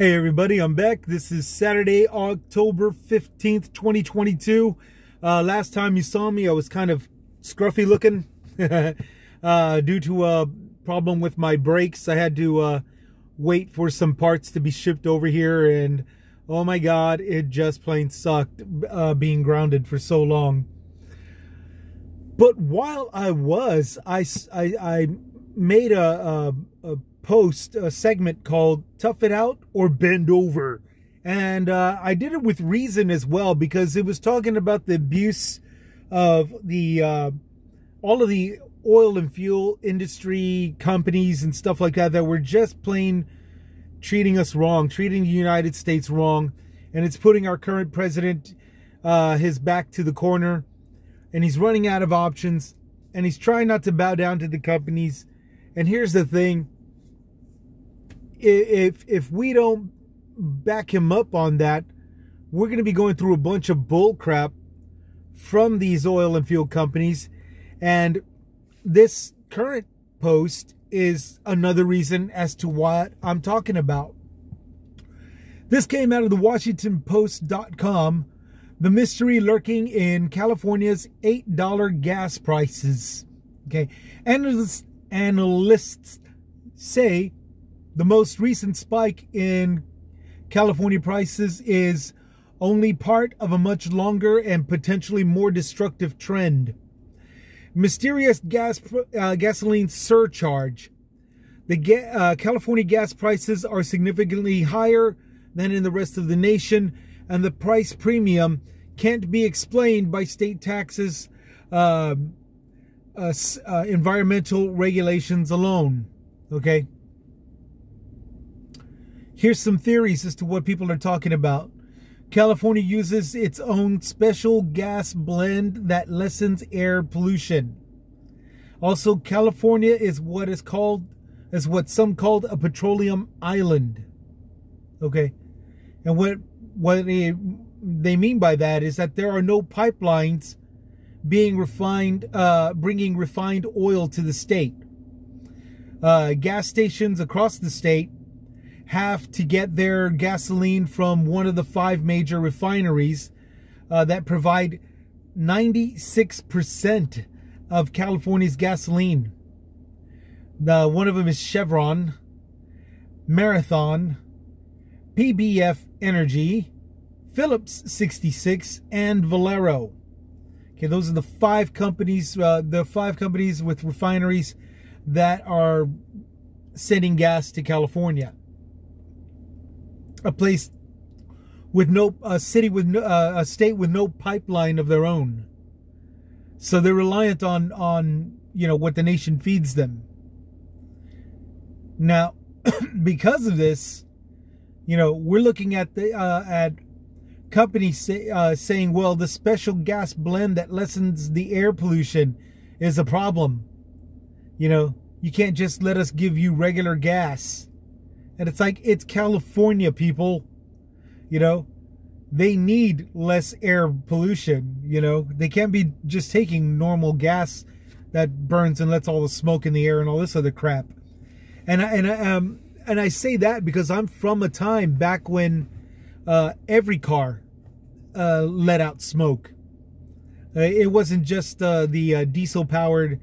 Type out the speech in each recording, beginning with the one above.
Hey everybody, I'm back. This is Saturday, October 15th, 2022. Last time you saw me, I was kind of scruffy looking due to a problem with my brakes. I had to wait for some parts to be shipped over here, and oh my god, it just plain sucked being grounded for so long. But while I was, I made a post, a segment called Tough It Out or Bend Over. And I did it with reason as well, because it was talking about the abuse of the all of the oil and fuel industry companies and stuff like that were just plain treating us wrong, treating the United States wrong. And it's putting our current president his back to the corner, and he's running out of options, and he's trying not to bow down to the companies. And here's the thing, if we don't back him up on that, we're going to be going through a bunch of bull crap from these oil and fuel companies. And this current post is another reason as to what I'm talking about. This came out of the WashingtonPost.com. The mystery lurking in California's $8 gas prices. Okay, analysts say the most recent spike in California prices is only part of a much longer and potentially more destructive trend. Mysterious gasoline surcharge. The California gas prices are significantly higher than in the rest of the nation, and the price premium can't be explained by state taxes, environmental regulations alone. Okay? Here's some theories as to what people are talking about. California uses its own special gas blend that lessens air pollution. Also, California is what some called a petroleum island. Okay? And what they mean by that is that there are no pipelines being bringing refined oil to the state. Gas stations across the state have to get their gasoline from one of the 5 major refineries that provide 96% of California's gasoline. One of them is Chevron, Marathon, PBF Energy, Phillips 66, and Valero. Okay, those are the 5 companies, with refineries that are sending gas to California. A state with no pipeline of their own. So they're reliant on what the nation feeds them. Now, because of this, we're looking at companies saying, well, the special gas blend that lessens the air pollution is a problem. You can't just let us give you regular gas. And it's like, it's California, people. They need less air pollution. They can't be just taking normal gas that burns and lets all the smoke in the air and all this other crap. And I say that because I'm from a time back when every car let out smoke. It wasn't just the diesel-powered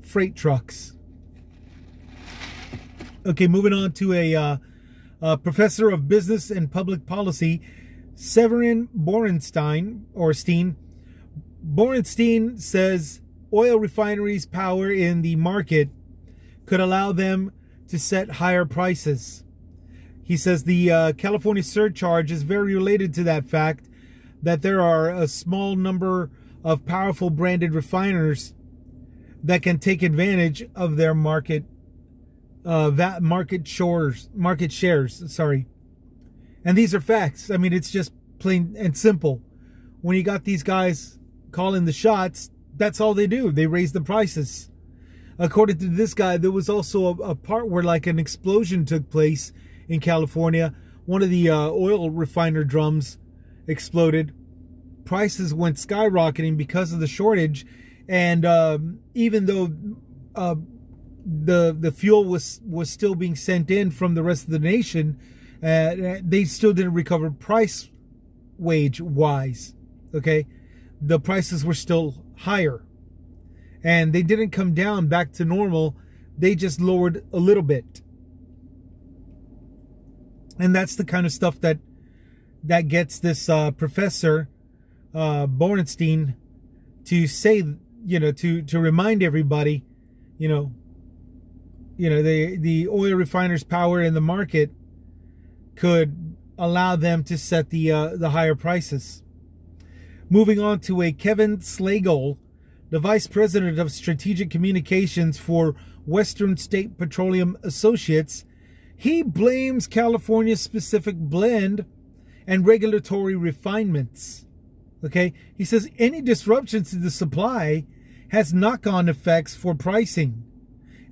freight trucks. Okay, moving on to a professor of business and public policy, Severin Borenstein. Borenstein says oil refineries' power in the market could allow them to set higher prices. He says the California surcharge is very related to that fact, that there are a small number of powerful branded refiners that can take advantage of their market shares. And these are facts. I mean, it's just plain and simple. When you got these guys calling the shots, that's all they do. They raise the prices. According to this guy, there was also a part where like an explosion took place in California. One of the oil refiner drums exploded. Prices went skyrocketing because of the shortage. And even though the fuel was still being sent in from the rest of the nation, they still didn't recover price wage wise. Okay, the prices were still higher, and they didn't come down back to normal. They just lowered a little bit, and that's the kind of stuff that gets this professor Borenstein to say, to remind everybody, the oil refiners' power in the market could allow them to set the higher prices. Moving on to a Kevin Slagle, the Vice President of Strategic Communications for Western State Petroleum Associates, he blames California's specific blend and regulatory refinements. Okay, he says any disruptions to the supply has knock-on effects for pricing.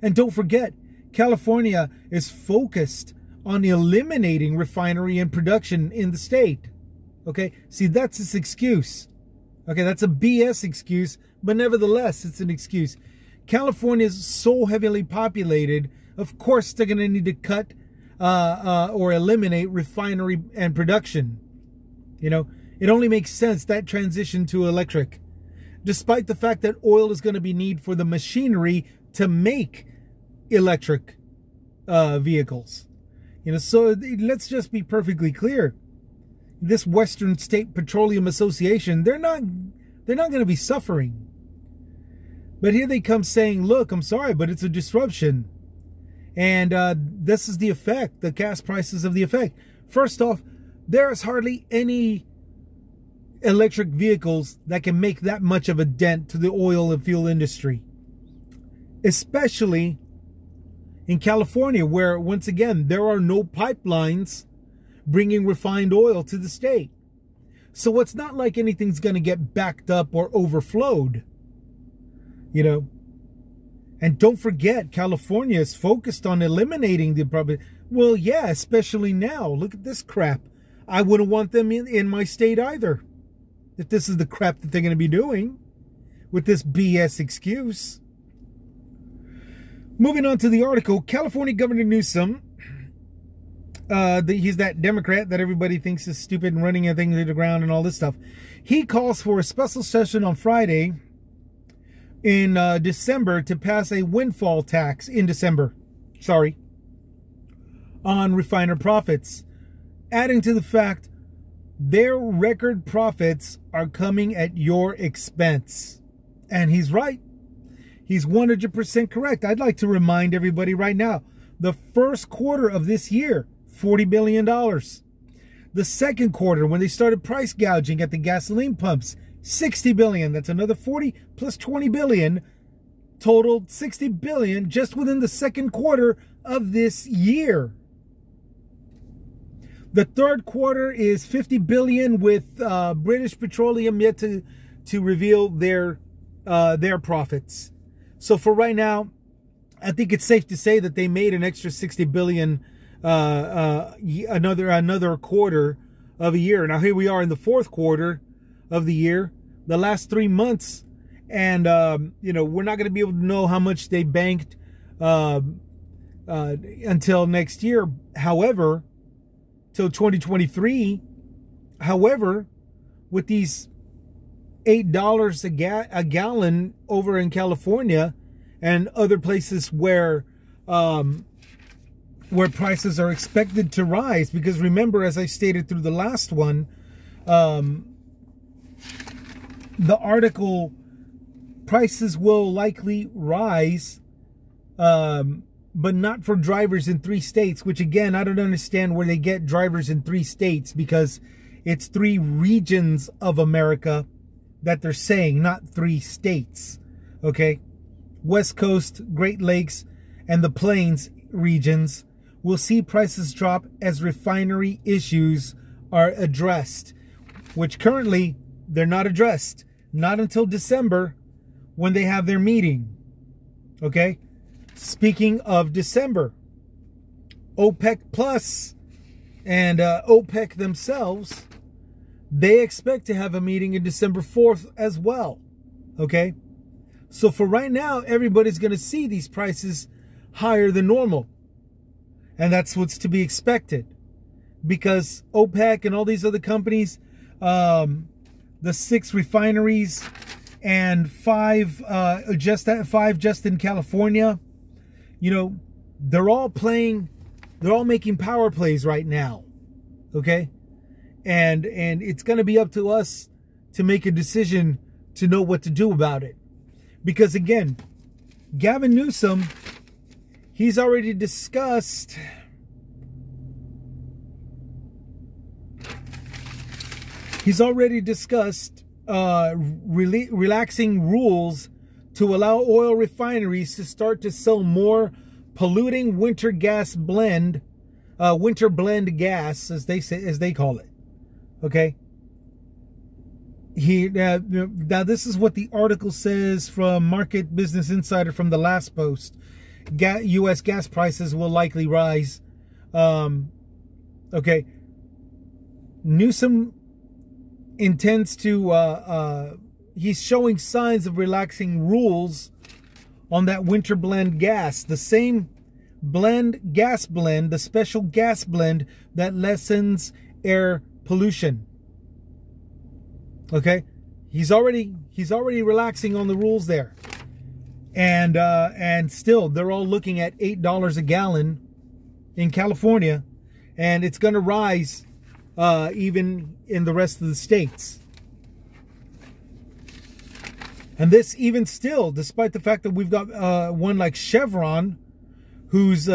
And don't forget, California is focused on eliminating refinery and production in the state. Okay, see, that's his excuse. Okay, that's a BS excuse, but nevertheless, it's an excuse. California is so heavily populated, of course they're going to need to cut or eliminate refinery and production. It only makes sense, that transition to electric, despite the fact that oil is going to be needed for the machinery to make electric vehicles. So let's just be perfectly clear. This Western State Petroleum Association, they're not going to be suffering. But here they come saying, look, I'm sorry, but it's a disruption. And this is the effect, the gas prices of the effect. First off, there's hardly any electric vehicles that can make that much of a dent to the oil and fuel industry. Especially in California, where, once again, there are no pipelines bringing refined oil to the state. So it's not like anything's going to get backed up or overflowed. And don't forget, California is focused on eliminating the problem. Well, yeah, especially now. Look at this crap. I wouldn't want them in my state either, if this is the crap that they're going to be doing with this BS excuse. Moving on to the article, California Governor Newsom, he's that Democrat that everybody thinks is stupid and running things to the ground and all this stuff. He calls for a special session on Friday in December to pass a windfall tax in December. On refiner profits, adding to the fact their record profits are coming at your expense. And he's right. He's 100% correct. I'd like to remind everybody right now, the first quarter of this year, $40 billion. The second quarter, when they started price gouging at the gasoline pumps, $60 billion. That's another 40 plus 20 billion, totaled $60 billion just within the second quarter of this year. The third quarter is $50 billion, with British Petroleum yet to reveal their profits. So for right now, I think it's safe to say that they made an extra $60 billion another quarter of a year. Now here we are in the fourth quarter of the year, the last 3 months, and we're not going to be able to know how much they banked until next year. However, till 2023. However, with these $8 a gallon over in California and other places where prices are expected to rise, because remember, as I stated through the last one, the article, prices will likely rise, but not for drivers in 3 states, which again, I don't understand where they get drivers in 3 states, because it's 3 regions of America that they're saying, not 3 states. Okay? West Coast, Great Lakes, and the Plains regions will see prices drop as refinery issues are addressed, which currently they're not addressed. Not until December, when they have their meeting. Okay? Speaking of December, OPEC Plus and OPEC themselves, they expect to have a meeting in December 4th as well. Okay? So for right now, everybody's going to see these prices higher than normal. And that's what's to be expected, because OPEC and all these other companies, the 6 refineries and 5 just in California, you know, they're all making power plays right now. Okay? And it's going to be up to us to make a decision to know what to do about it. Because again, Gavin Newsom, he's already discussed relaxing rules to allow oil refineries to start to sell more polluting winter blend gas, as they call it. Okay. Now this is what the article says from Market Business Insider from the last post. U.S. gas prices will likely rise. Okay. Newsom intends to, he's showing signs of relaxing rules on that winter blend gas. The same gas blend, the special gas blend that lessens air pollution. Okay, he's already relaxing on the rules there, and still they're all looking at $8 a gallon in California, and it's going to rise even in the rest of the states. And this even still, despite the fact that we've got one like Chevron, who's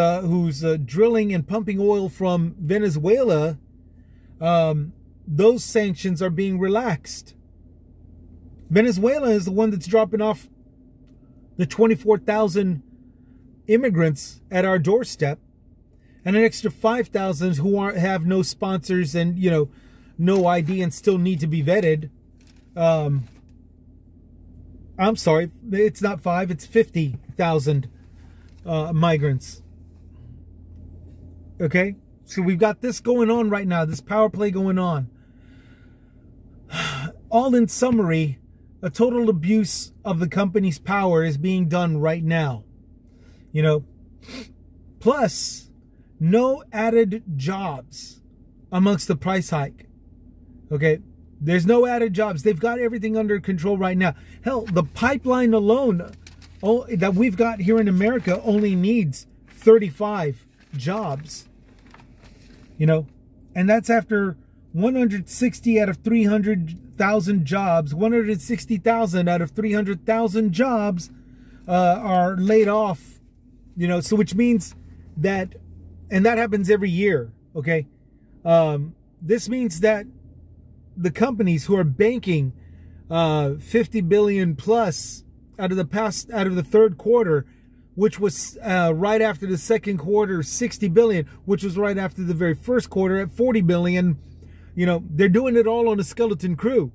drilling and pumping oil from Venezuela. Those sanctions are being relaxed. Venezuela is the one that's dropping off the 24,000 immigrants at our doorstep, and an extra 5,000 who have no sponsors and, you know, no ID and still need to be vetted. I'm sorry, it's not 5, it's 50,000 migrants. Okay, so we've got this going on right now, this power play going on. All in summary, a total abuse of the company's power is being done right now. You know, plus no added jobs amongst the price hike. Okay, there's no added jobs. They've got everything under control right now. Hell, the pipeline alone that we've got here in America only needs 35 jobs. You know, and that's after 160 out of 300,000 jobs, 160,000 out of 300,000 jobs are laid off, you know, so which means that, and that happens every year, okay? This means that the companies who are banking 50 billion plus out of the third quarter, which was right after the second quarter, 60 billion, which was right after the very first quarter at 40 billion, you know, they're doing it all on a skeleton crew.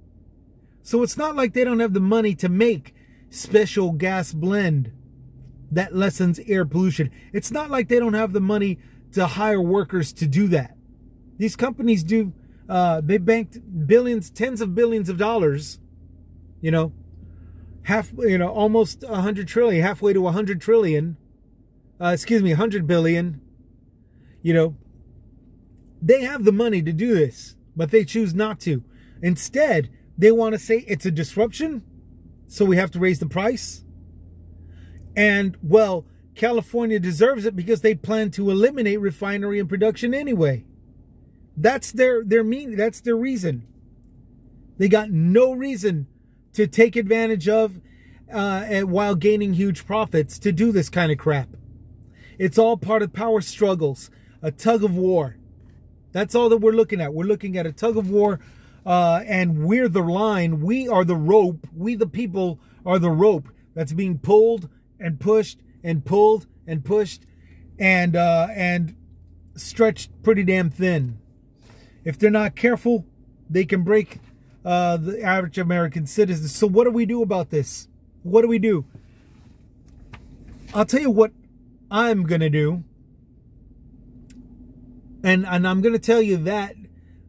So it's not like they don't have the money to make special gas blend that lessens air pollution. It's not like they don't have the money to hire workers to do that. These companies do, they banked billions, tens of billions of dollars, you know, almost 100 trillion, halfway to 100 trillion, 100 billion, you know, they have the money to do this, but they choose not to. Instead, they want to say it's a disruption, so we have to raise the price. And, well, California deserves it because they plan to eliminate refinery and production anyway. That's their reason. They got no reason to take advantage of while gaining huge profits to do this kind of crap. It's all part of power struggles, a tug of war. That's all that we're looking at. We're looking at a tug of war, and we're the line. We are the rope. We, the people, are the rope that's being pulled and pushed and pulled and pushed and stretched pretty damn thin. If they're not careful, they can break the average American citizen. So what do we do about this? What do we do? I'll tell you what I'm going to do. And I'm going to tell you that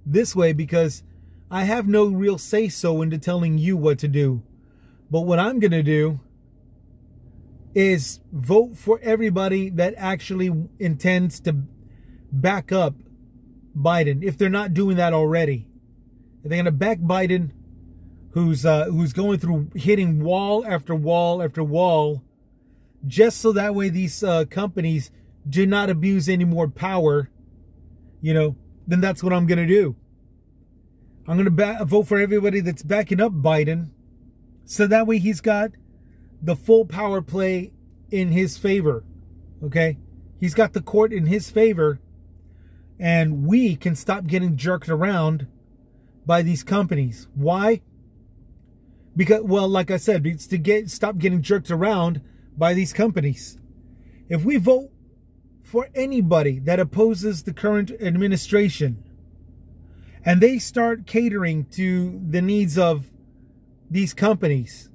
this way because I have no real say-so into telling you what to do. But what I'm going to do is vote for everybody that actually intends to back up Biden, if they're not doing that already. If they're going to back Biden, who's going through hitting wall after wall after wall, just so that way these companies do not abuse any more power, you know, then that's what I'm going to do. I'm going to vote for everybody that's backing up Biden, so that way he's got the full power play in his favor, okay? He's got the court in his favor, and we can stop getting jerked around by these companies. Why? Because, well, like I said, it's to stop getting jerked around by these companies. If we vote for anybody that opposes the current administration, and they start catering to the needs of these companies,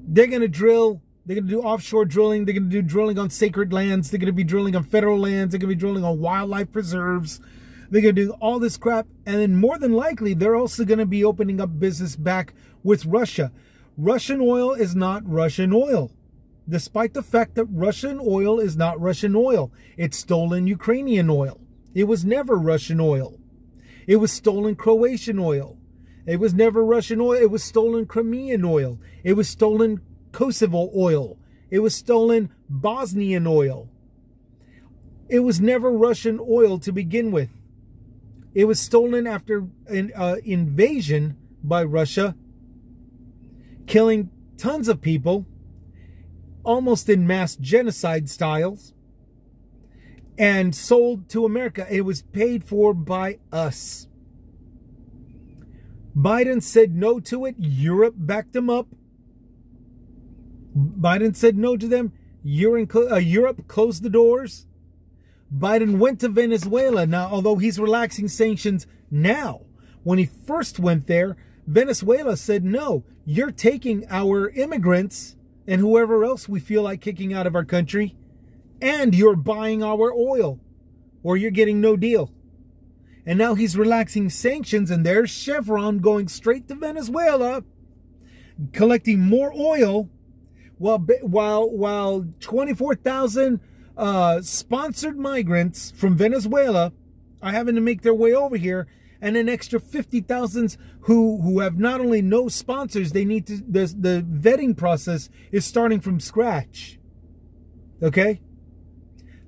they're going to drill, they're going to do offshore drilling, they're going to do drilling on sacred lands, they're going to be drilling on federal lands, they're going to be drilling on wildlife preserves, they're going to do all this crap, and then more than likely, they're also going to be opening up business back with Russia. Russian oil is not Russian oil, despite the fact that Russian oil is not Russian oil. It's stolen Ukrainian oil. It was never Russian oil. It was stolen Croatian oil. It was never Russian oil. It was stolen Crimean oil. It was stolen Kosovo oil. It was stolen Bosnian oil. It was never Russian oil to begin with. It was stolen after an invasion by Russia, killing tons of people, almost in mass genocide styles, and sold to America. It was paid for by us. Biden said no to it. Europe backed him up. Biden said no to them. Europe closed the doors. Biden went to Venezuela. Now, although he's relaxing sanctions now, when he first went there, Venezuela said, no, you're taking our immigrants and whoever else we feel like kicking out of our country, and you're buying our oil, or you're getting no deal. And now he's relaxing sanctions, and there's Chevron going straight to Venezuela, collecting more oil, while 24,000 sponsored migrants from Venezuela are having to make their way over here, and an extra 50,000 who have not only no sponsors, they need to, the vetting process is starting from scratch. Okay?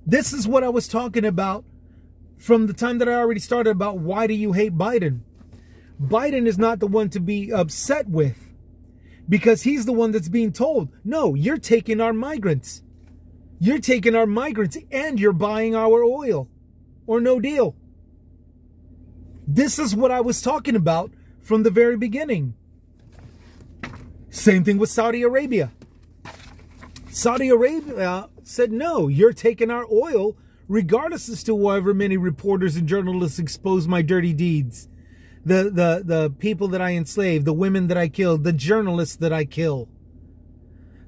This is what I was talking about from the time that I already started about why do you hate Biden. Biden is not the one to be upset with, because he's the one that's being told, no, you're taking our migrants. You're taking our migrants and you're buying our oil, or no deal. This is what I was talking about from the very beginning. Same thing with Saudi Arabia. Saudi Arabia said, no, you're taking our oil, regardless as to however many reporters and journalists expose my dirty deeds. The people that I enslaved, the women that I killed, the journalists that I kill.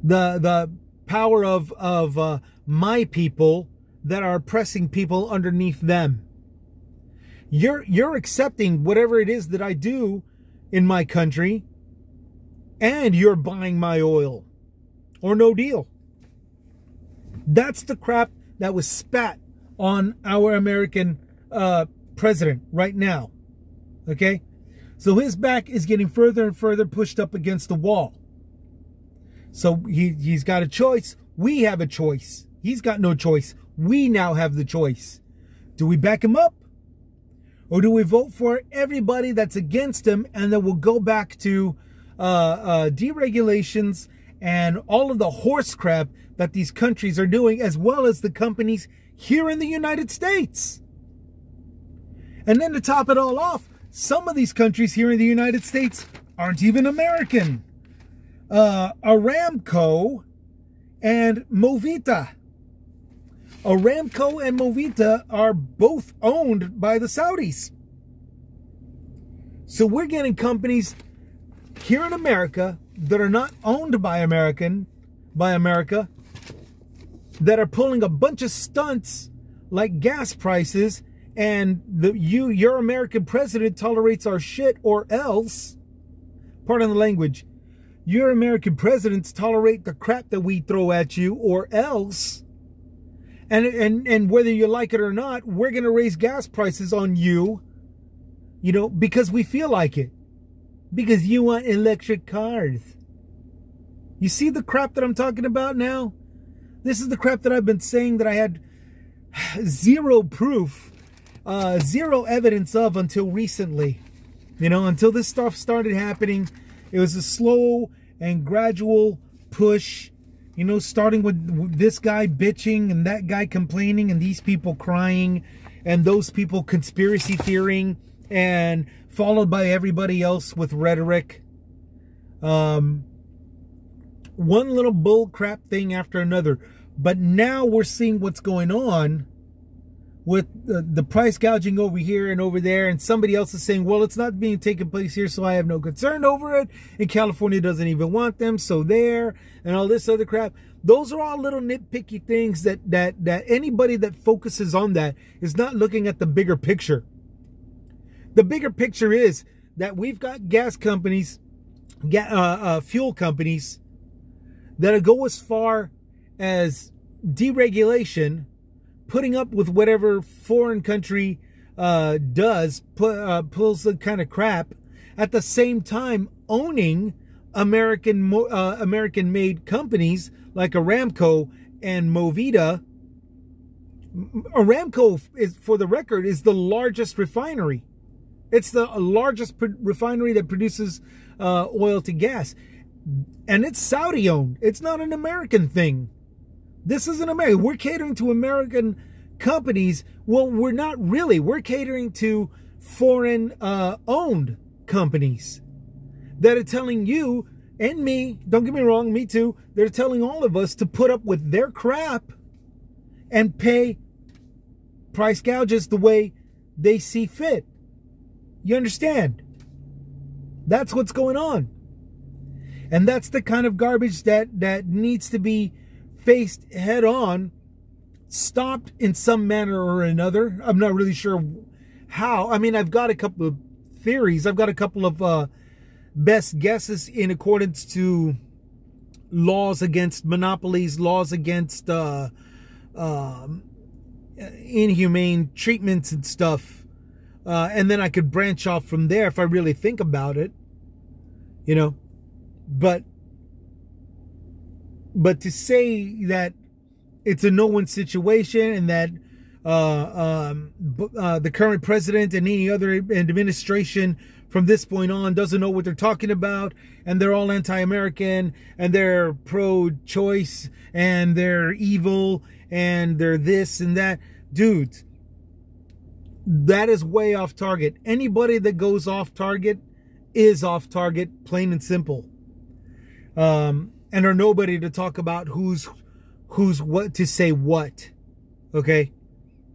The power of my people that are oppressing people underneath them. You're accepting whatever it is that I do in my country, and you're buying my oil, or no deal. That's the crap that was spat on our American president right now. Okay? So his back is getting further and further pushed up against the wall. So he's got a choice. We have a choice. He's got no choice. We now have the choice. Do we back him up? Or do we vote for everybody that's against him, and then we'll go back to deregulations and all of the horse crap that these countries are doing, as well as the companies here in the United States? And then to top it all off, some of these countries here in the United States aren't even American. Aramco and Movita. Aramco and Movita are both owned by the Saudis. So we're getting companies here in America that are not owned by America, that are pulling a bunch of stunts like gas prices, and your American president tolerates our shit, or else, pardon the language, your American presidents tolerate the crap that we throw at you, or else, and whether you like it or not, we're going to raise gas prices on you, you know, because we feel like it. Because you want electric cars. You see the crap that I'm talking about now? This is the crap that I've been saying that I had zero proof, zero evidence of until recently. You know, until this stuff started happening, it was a slow and gradual push, you know, starting with this guy bitching and that guy complaining and these people crying and those people conspiracy theorying, and followed by everybody else with rhetoric. One little bull crap thing after another. But now we're seeing what's going on with the price gouging over here and over there, and somebody else is saying, well, it's not being taken place here, so I have no concern over it, and California doesn't even want them, so there, and all this other crap. Those are all little nitpicky things that anybody that focuses on that is not looking at the bigger picture. The bigger picture is that we've got gas companies, fuel companies, that go as far as deregulation, putting up with whatever foreign country pulls the kind of crap, at the same time owning American-made companies like Aramco and Movida. Aramco, for the record, is the largest refinery. It's the largest refinery that produces oil to gas. And it's Saudi-owned. It's not an American thing. This isn't America. We're catering to American companies. Well, we're not really. We're catering to foreign-owned companies that are telling you and me, don't get me wrong, me too, they're telling all of us to put up with their crap and pay price gouges the way they see fit. You understand? That's what's going on. And that's the kind of garbage that needs to be faced head on, stopped in some manner or another. I'm not really sure how. I mean, I've got a couple of theories. I've got a couple of best guesses in accordance to laws against monopolies, laws against inhumane treatments and stuff. And then I could branch off from there if I really think about it, you know. But to say that it's a no-win situation and that the current president and any other administration from this point on doesn't know what they're talking about, and they're all anti-American, and they're pro-choice, and they're evil, and they're this and that. Dudes, that is way off target. Anybody that goes off target is off target, plain and simple. And are nobody to talk about who's what to say what. Okay?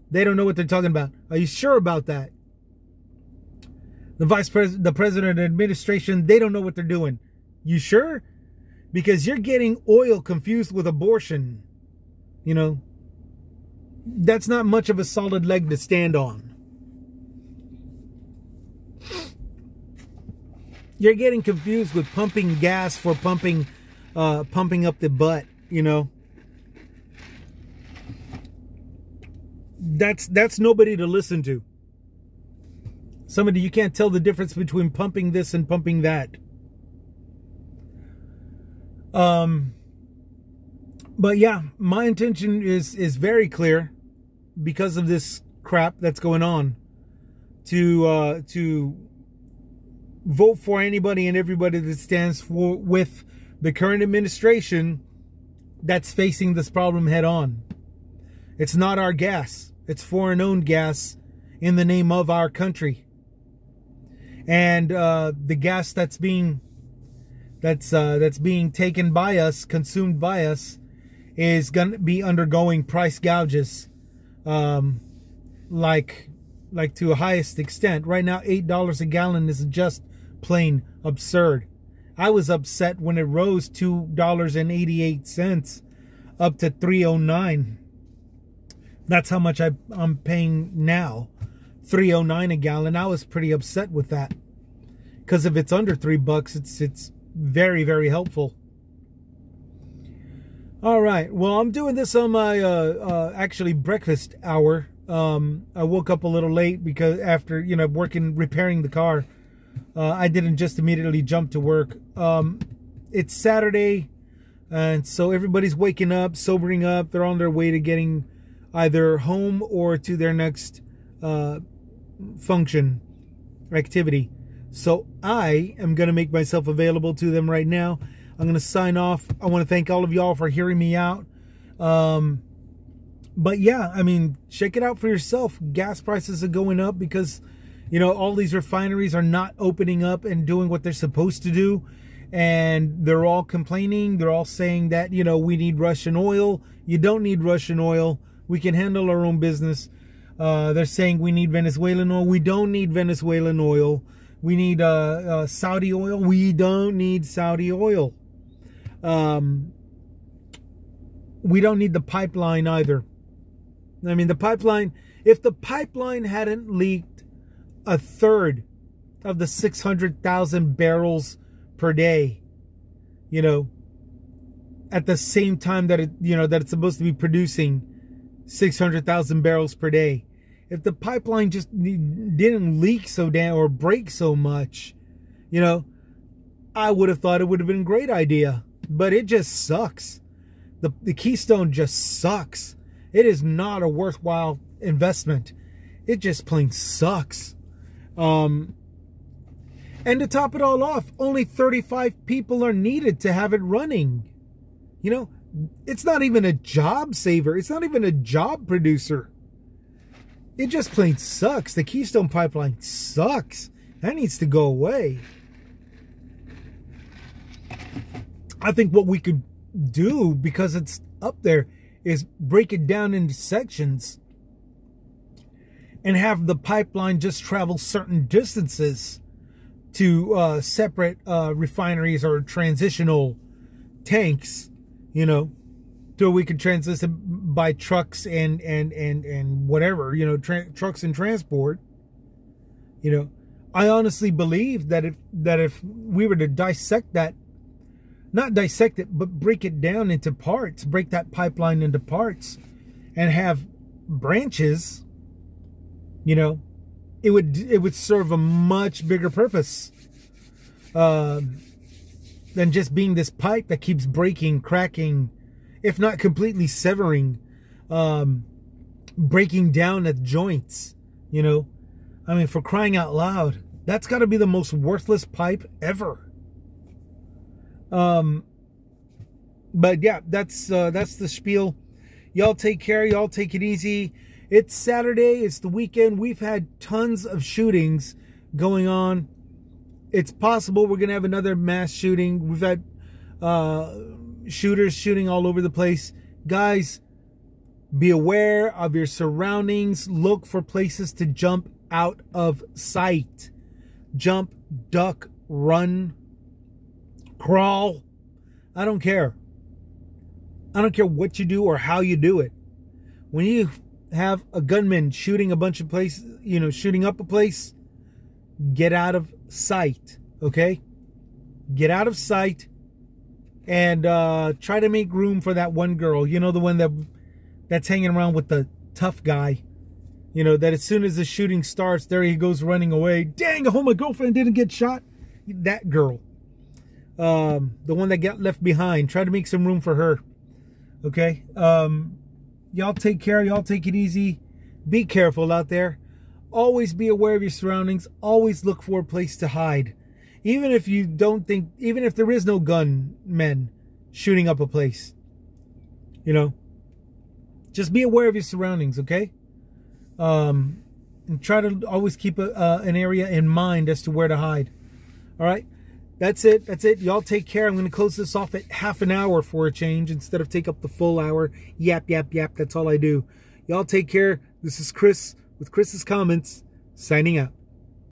They don't know what they're talking about. Are you sure about that? The vice president, the president and administration, they don't know what they're doing. You sure? Because you're getting oil confused with abortion. You know, that's not much of a solid leg to stand on. You're getting confused with pumping gas for pumping up the butt, you know. That's nobody to listen to. Somebody, you can't tell the difference between pumping this and pumping that. But yeah, my intention is very clear because of this crap that's going on to vote for anybody and everybody that stands with the current administration that's facing this problem head on. It's not our gas. It's foreign-owned gas in the name of our country. And the gas that's being taken by us, consumed by us, is going to be undergoing price gouges, like to a highest extent. Right now, $8 a gallon is just plain absurd. I was upset when it rose $2.88 up to $3.09. That's how much I'm paying now. $3.09 a gallon. I was pretty upset with that, because if it's under $3, very, very helpful. All right. Well, I'm doing this on my actually breakfast hour. I woke up a little late because after, you know, repairing the car, I didn't just immediately jump to work. It's Saturday, and so everybody's waking up, sobering up. They're on their way to getting either home or to their next function, activity. So I am going to make myself available to them right now. I'm going to sign off. I want to thank all of y'all for hearing me out. But yeah, I mean, check it out for yourself. Gas prices are going up because, you know, all these refineries are not opening up and doing what they're supposed to do. And they're all complaining. They're all saying that, you know, we need Russian oil. You don't need Russian oil. We can handle our own business. They're saying we need Venezuelan oil. We don't need Venezuelan oil. We need Saudi oil. We don't need Saudi oil. We don't need the pipeline either. I mean, the pipeline, if the pipeline hadn't leaked a third of the 600,000 barrels per day, you know, at the same time that that it's supposed to be producing 600,000 barrels per day. If the pipeline just didn't leak so damn or break so much, you know, I would have thought it would have been a great idea. But it just sucks. The Keystone just sucks. It is not a worthwhile investment. It just plain sucks. And to top it all off, only 35 people are needed to have it running. You know, it's not even a job saver. It's not even a job producer. It just plain sucks. The Keystone Pipeline sucks. That needs to go away. I think what we could do, because it's up there, is break it down into sections and have the pipeline just travel certain distances to separate refineries or transitional tanks, you know, so we could transition by trucks and whatever, you know, trucks and transport. You know, I honestly believe that if we were to dissect that, not dissect it, but break it down into parts, break that pipeline into parts and have branches, you know, it would serve a much bigger purpose than just being this pipe that keeps breaking, cracking, if not completely severing, breaking down at joints, you know. I mean, for crying out loud, that's got to be the most worthless pipe ever. But yeah, that's the spiel. Y'all take care. Y'all take it easy. It's Saturday. It's the weekend. We've had tons of shootings going on. It's possible we're going to have another mass shooting. We've had shooters shooting all over the place. Guys, be aware of your surroundings. Look for places to jump out of sight. Jump, duck, run, crawl. I don't care. I don't care what you do or how you do it. When you have a gunman shooting a bunch of places, you know, shooting up a place, get out of sight, okay? Get out of sight and try to make room for that one girl. You know, the one that's hanging around with the tough guy. You know, that as soon as the shooting starts, there he goes running away. Dang, oh, my girlfriend didn't get shot. That girl. The one that got left behind. Try to make some room for her. Okay? Y'all take care. Y'all take it easy. Be careful out there. Always be aware of your surroundings. Always look for a place to hide. Even if you don't think, even if there is no gunmen shooting up a place. You know? Just be aware of your surroundings, okay? And try to always keep an area in mind as to where to hide. All right? That's it. That's it. Y'all take care. I'm going to close this off at half an hour for a change instead of take up the full hour. Yap, yap, yap. That's all I do. Y'all take care. This is Chris with Chris's Comments, signing out.